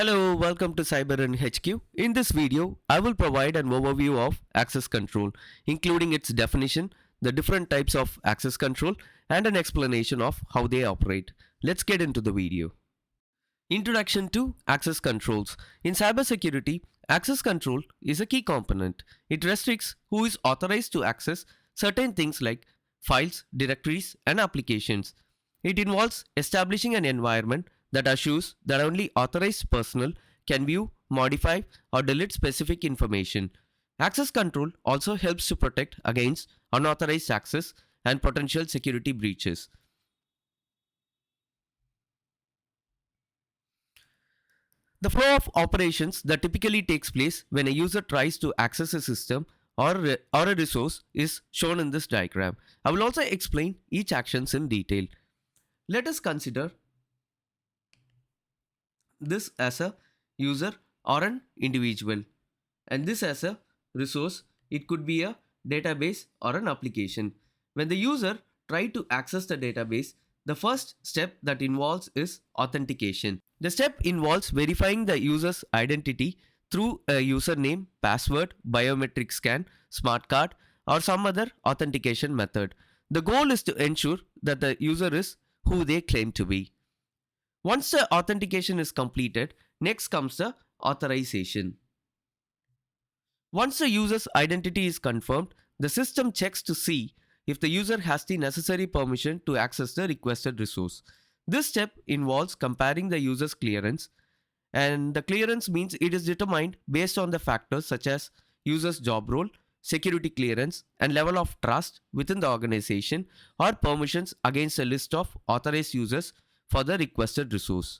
Hello, welcome to cyberinhq. In this video, I will provide an overview of access control, including its definition, the different types of access control, and an explanation of how they operate. Let's get into the video. Introduction to access controls. In cybersecurity, access control is a key component. It restricts who is authorized to access certain things like files, directories, and applications. It involves establishing an environment that assures that only authorized personnel can view, modify, or delete specific information. Access control also helps to protect against unauthorized access and potential security breaches. The flow of operations that typically takes place when a user tries to access a system or a resource is shown in this diagram. I will also explain each actions in detail. Let us consider this as a user or an individual, and this as a resource. It could be a database or an application. When the user tries to access the database, the first step that involves is authentication. The step involves verifying the user's identity through a username, password, biometric scan, smart card, or some other authentication method. The goal is to ensure that the user is who they claim to be. Once the authentication is completed, next comes the authorization. Once the user's identity is confirmed, the system checks to see if the user has the necessary permission to access the requested resource. This step involves comparing the user's clearance, and the clearance means it is determined based on the factors such as user's job role, security clearance, and level of trust within the organization, or permissions against a list of authorized users for the requested resource.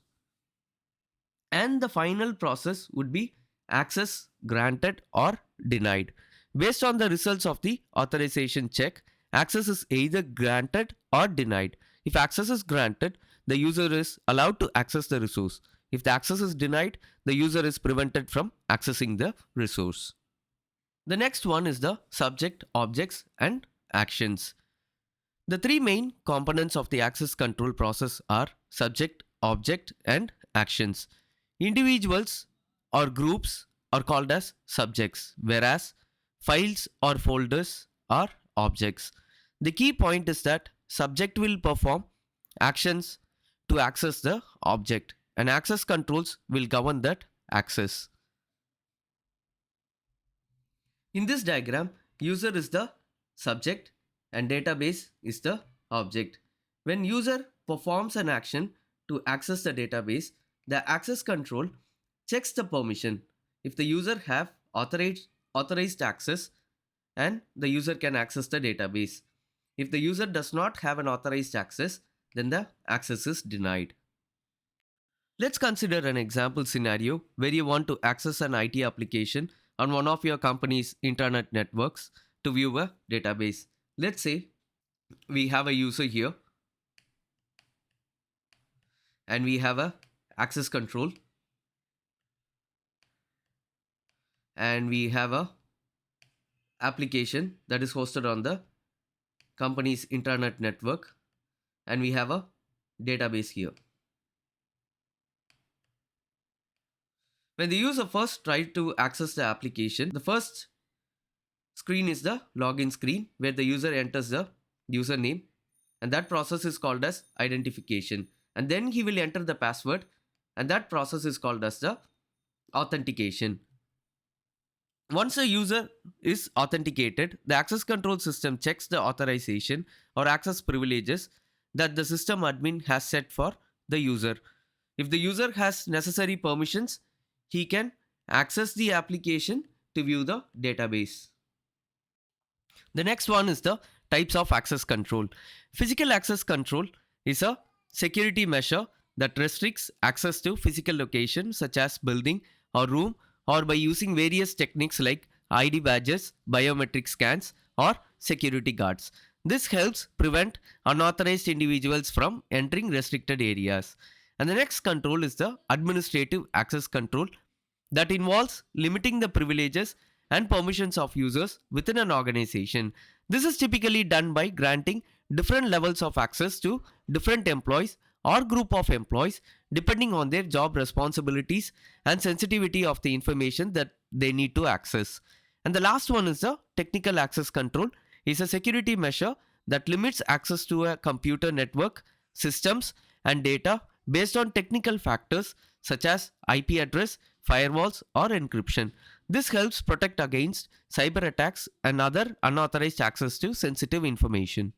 And the final process would be access granted or denied. Based on the results of the authorization check, access is either granted or denied. If access is granted, the user is allowed to access the resource. If the access is denied, the user is prevented from accessing the resource. The next one is the subject, objects, and actions. The three main components of the access control process are subject, object, and actions. Individuals or groups are called as subjects, whereas files or folders are objects. The key point is that subject will perform actions to access the object, and access controls will govern that access. In this diagram, user is the subject and database is the object. When user performs an action to access the database, the access control checks the permission. If the user have authorized access, and the user can access the database. If the user does not have an authorized access, then the access is denied. Let's consider an example scenario where you want to access an IT application on one of your company's internet networks to view a database. Let's say we have a user here and we have a access control and we have a application that is hosted on the company's internet network, and we have a database here. When the user first tries to access the application, the first screen is the login screen where the user enters the username, and that process is called as identification. And then he will enter the password, and that process is called as the authentication. Once a user is authenticated, the access control system checks the authorization or access privileges that the system admin has set for the user. If the user has necessary permissions, he can access the application to view the database. The next one is the types of access control. Physical access control is a security measure that restricts access to physical locations such as building or room, or by using various techniques like ID badges, biometric scans, or security guards. This helps prevent unauthorized individuals from entering restricted areas. And the next control is the administrative access control that involves limiting the privileges and permissions of users within an organization. This is typically done by granting different levels of access to different employees or group of employees depending on their job responsibilities and sensitivity of the information that they need to access. And the last one is the technical access control is a security measure that limits access to a computer network, systems and data based on technical factors such as IP address, firewalls or encryption. This helps protect against cyber attacks and other unauthorized access to sensitive information.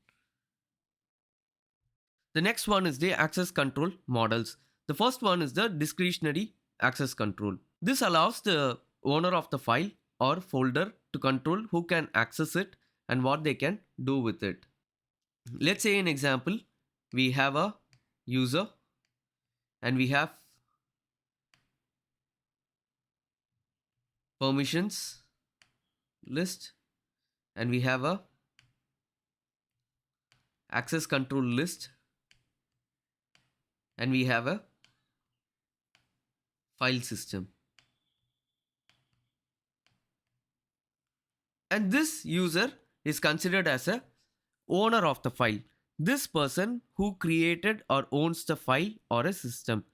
The next one is the access control models. The first one is the discretionary access control. This allows the owner of the file or folder to control who can access it and what they can do with it. Let's say an example, we have a user and we have permissions list and we have a access control list and we have a file system. And this user is considered as a owner of the file. This person who created or owns the file or a system.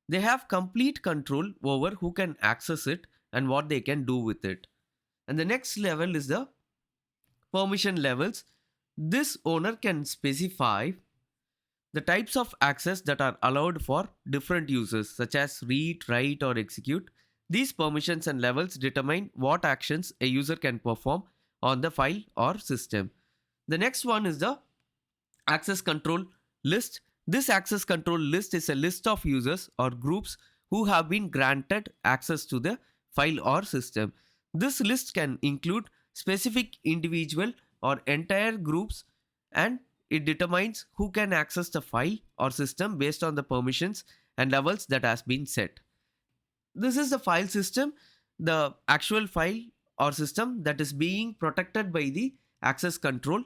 They have complete control over who can access it and what they can do with it. And the next level is the permission levels. This owner can specify the types of access that are allowed for different users, such as read, write, or execute. These permissions and levels determine what actions a user can perform on the file or system. The next one is the access control list. This access control list is a list of users or groups who have been granted access to the file or system. This list can include specific individual or entire groups, and it determines who can access the file or system based on the permissions and levels that has been set. This is the file system, the actual file or system that is being protected by the access control.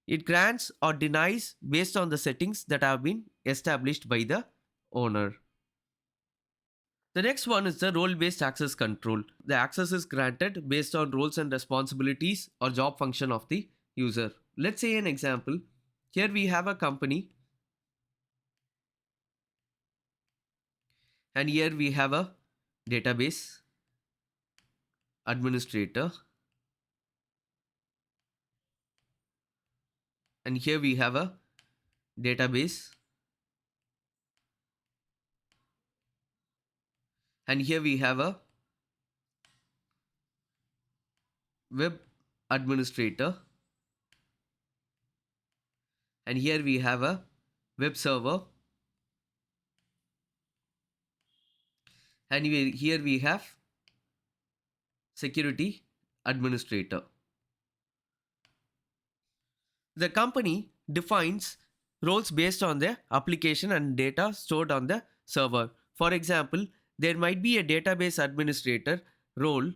It grants or denies based on the settings that have been established by the owner. The next one is the role-based access control. The access is granted based on roles and responsibilities or job function of the user. Let's say an example. Here we have a company and here we have a database administrator and here we have a database and here we have a web administrator and here we have a web server and here we have security administrator. The company defines roles based on the application and data stored on the server. For example, there might be a database administrator role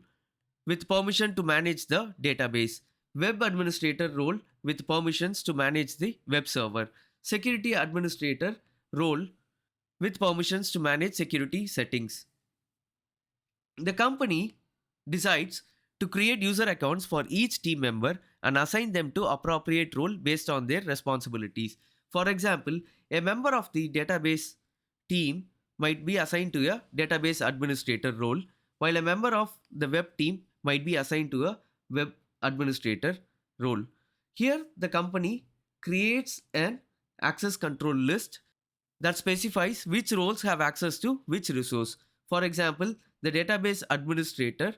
with permission to manage the database, web administrator role with permissions to manage the web server, security administrator role with permissions to manage security settings. The company decides to create user accounts for each team member and assign them to appropriate role based on their responsibilities. For example, a member of the database team might be assigned to a database administrator role, while a member of the web team might be assigned to a web administrator role. Here, the company creates an access control list that specifies which roles have access to which resource. For example, the database administrator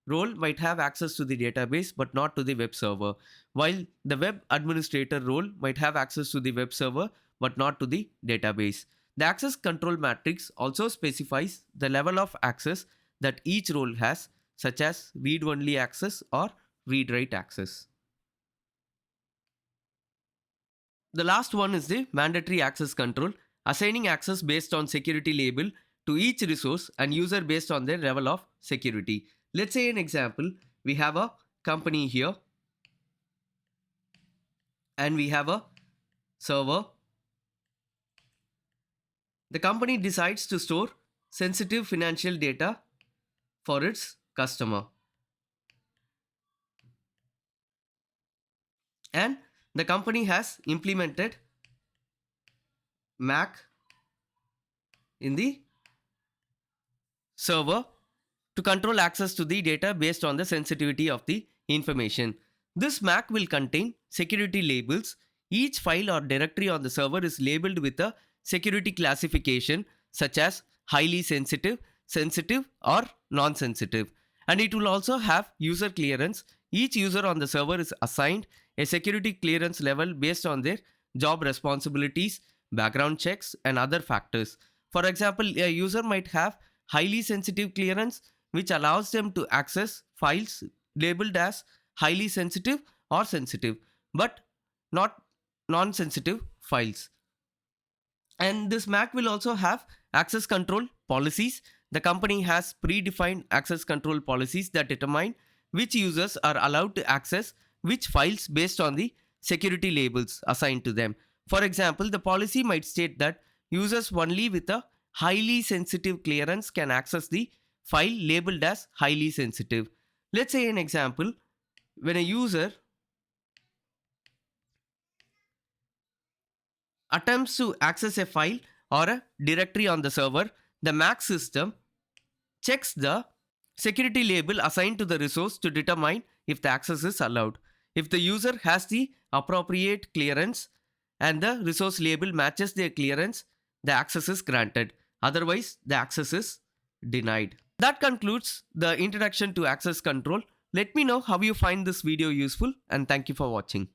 role might have access to the database but not to the web server, while the web administrator role might have access to the web server but not to the database. The access control matrix also specifies the level of access that each role has, such as read only access or read write access. The last one is the mandatory access control, assigning access based on security label to each resource and user based on their level of security. Let's say an example, we have a company here and we have a server. The company decides to store sensitive financial data for its customer. And the company has implemented MAC in the server to control access to the data based on the sensitivity of the information. This MAC will contain security labels. Each file or directory on the server is labeled with a security classification such as highly sensitive, sensitive, or non sensitive. And it will also have user clearance. Each user on the server is assigned a security clearance level based on their job responsibilities, background checks, and other factors. For example, a user might have highly sensitive clearance, which allows them to access files labeled as highly sensitive or sensitive, but not non sensitive files. And this Mac will also have access control policies. The company has predefined access control policies that determine which users are allowed to access which files based on the security labels assigned to them. For example, the policy might state that users only with a highly sensitive clearance can access the file labeled as highly sensitive. Let's say an example, when a user attempts to access a file or a directory on the server, the Mac system checks the security label assigned to the resource to determine if the access is allowed. If the user has the appropriate clearance and the resource label matches their clearance, the access is granted. Otherwise, the access is denied. That concludes the introduction to access control. Let me know how you find this video useful, and thank you for watching.